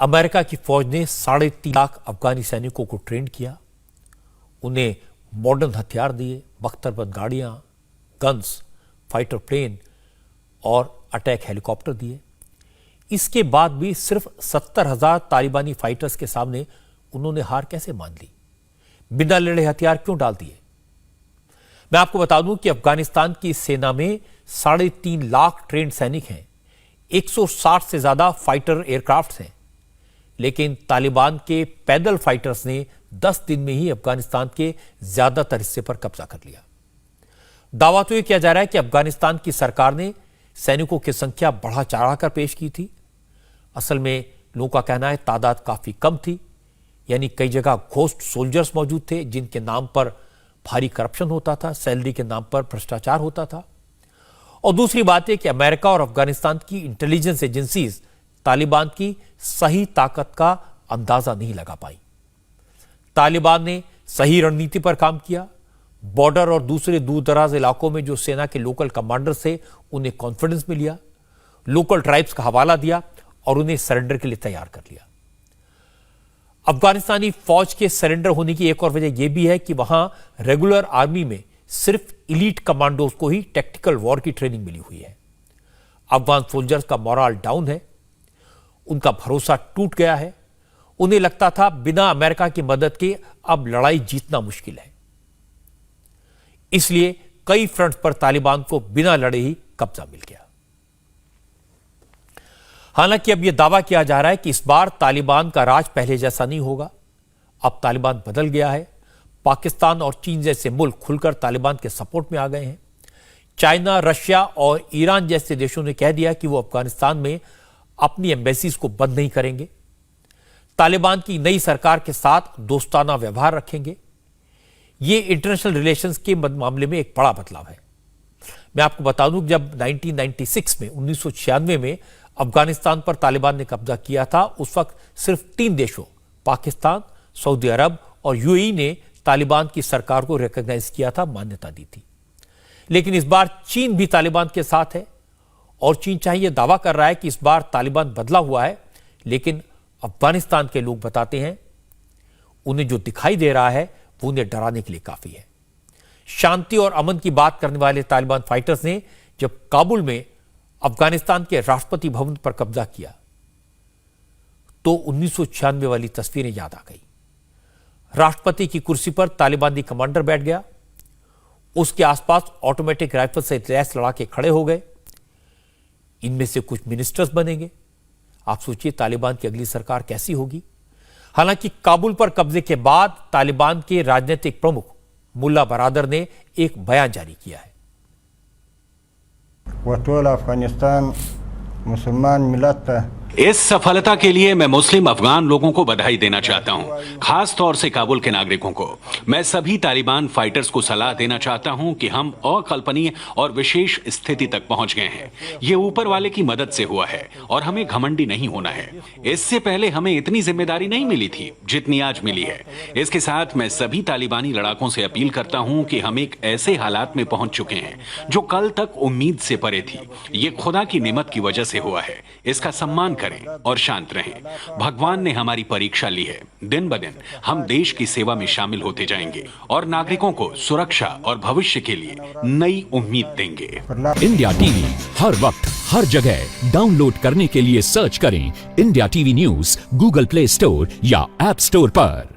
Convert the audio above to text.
America की फौज ने 3.5 लाख अफगानी सैनिकों को ट्रेन किया, उन्हें मॉडर्न हथियार दिए, बख्तरबंद गाड़ियां, गन्स, फाइटर प्लेन और अटैक हेलीकॉप्टर दिए। इसके बाद भी सिर्फ 70,000 तालिबानी फाइटर्स के सामने उन्होंने हार कैसे मान ली? बिना लड़े हथियार क्यों डाल दिए? मैं आपको बता दूं कि अफगानिस्तान की सेना में 3.5 लाख ट्रेन सैनिक हैं, 160 से ज्यादा फाइटर एयरक्राफ्ट हैं, लेकिन तालिबान के पैदल फाइटर्स ने 10 दिन में ही अफगानिस्तान के ज्यादातर हिस्से पर कब्जा कर लिया। दावा तो यह किया जा रहा है कि अफगानिस्तान की सरकार ने सैनिकों की संख्या बढ़ा चढ़ाकर पेश की थी। असल में लोगों का कहना है तादाद काफी कम थी, यानी कई जगह घोस्ट सोल्जर्स मौजूद थे जिनके नाम पर भारी करप्शन होता था, सैलरी के नाम पर भ्रष्टाचार होता था। और दूसरी बात यह कि अमेरिका और अफगानिस्तान की इंटेलिजेंस एजेंसीज तालिबान की सही ताकत का अंदाजा नहीं लगा पाई। तालिबान ने सही रणनीति पर काम किया, बॉर्डर और दूसरे दूर दराज इलाकों में जो सेना के लोकल कमांडर्स थे उन्हें कॉन्फिडेंस में लिया, लोकल ट्राइब्स का हवाला दिया और उन्हें सरेंडर के लिए तैयार कर लिया। अफगानिस्तानी फौज के सरेंडर होने की एक और वजह यह भी है कि वहां रेगुलर आर्मी में सिर्फ इलीट कमांडोज को ही टैक्टिकल वॉर की ट्रेनिंग मिली हुई है। अफगान सोल्जर्स का मोरल डाउन है, उनका भरोसा टूट गया है। उन्हें लगता था बिना अमेरिका की मदद के अब लड़ाई जीतना मुश्किल है। इसलिए कई फ्रंट पर तालिबान को बिना लड़े ही कब्जा मिल गया। हालांकि अब यह दावा किया जा रहा है कि इस बार तालिबान का राज पहले जैसा नहीं होगा। अब तालिबान बदल गया है। पाकिस्तान और चीन जैसे मुल्क खुलकर तालिबान के सपोर्ट में आ गए हैं। चाइना, रशिया और ईरान जैसे देशों ने कह दिया कि वो अफगानिस्तान में अपनी एम्बेसीज को बंद नहीं करेंगे, तालिबान की नई सरकार के साथ दोस्ताना व्यवहार रखेंगे। ये इंटरनेशनल रिलेशंस के मामले में एक बड़ा बदलाव है। मैं आपको बता दूं, जब 1996 में अफगानिस्तान पर तालिबान ने कब्जा किया था, उस वक्त सिर्फ 3 देशों पाकिस्तान, सऊदी अरब और यूएई ने तालिबान की सरकार को रिकॉग्नाइज किया था, मान्यता दी थी। लेकिन इस बार चीन भी तालिबान के साथ है और चीन चाहे यह दावा कर रहा है कि इस बार तालिबान बदला हुआ है, लेकिन अफगानिस्तान के लोग बताते हैं उन्हें जो दिखाई दे रहा है वो उन्हें डराने के लिए काफी है। शांति और अमन की बात करने वाले तालिबान फाइटर्स ने जब काबुल में अफगानिस्तान के राष्ट्रपति भवन पर कब्जा किया तो 1996 वाली तस्वीरें याद आ गई। राष्ट्रपति की कुर्सी पर तालिबानी कमांडर बैठ गया, उसके आसपास ऑटोमेटिक राइफल से लैस लड़ा के खड़े हो गए। इनमें से कुछ मिनिस्टर्स बनेंगे। आप सोचिए तालिबान की अगली सरकार कैसी होगी। हालांकि काबुल पर कब्जे के बाद तालिबान के राजनीतिक प्रमुख मुल्ला बरादर ने एक बयान जारी किया है। वटोल अफगानिस्तान मुसलमान मिलत इस सफलता के लिए मैं मुस्लिम अफगान लोगों को बधाई देना चाहता हूं, खास तौर से काबुल के नागरिकों को। मैं सभी तालिबान फाइटर्स को सलाह देना चाहता हूं कि हम अकल्पनीय और विशेष स्थिति तक पहुंच गए हैं। ये ऊपर वाले की मदद से हुआ है और हमें घमंडी नहीं होना है। इससे पहले हमें इतनी जिम्मेदारी नहीं मिली थी जितनी आज मिली है। इसके साथ मैं सभी तालिबानी लड़ाकों से अपील करता हूं कि हम एक ऐसे हालात में पहुंच चुके हैं जो कल तक उम्मीद से परे थी। ये खुदा की नेमत की वजह से हुआ है। इसका सम्मान करें और शांत रहें। भगवान ने हमारी परीक्षा ली है। दिन ब दिन हम देश की सेवा में शामिल होते जाएंगे और नागरिकों को सुरक्षा और भविष्य के लिए नई उम्मीद देंगे। इंडिया टीवी हर वक्त हर जगह डाउनलोड करने के लिए सर्च करें India TV news Google play store या ऐप स्टोर पर।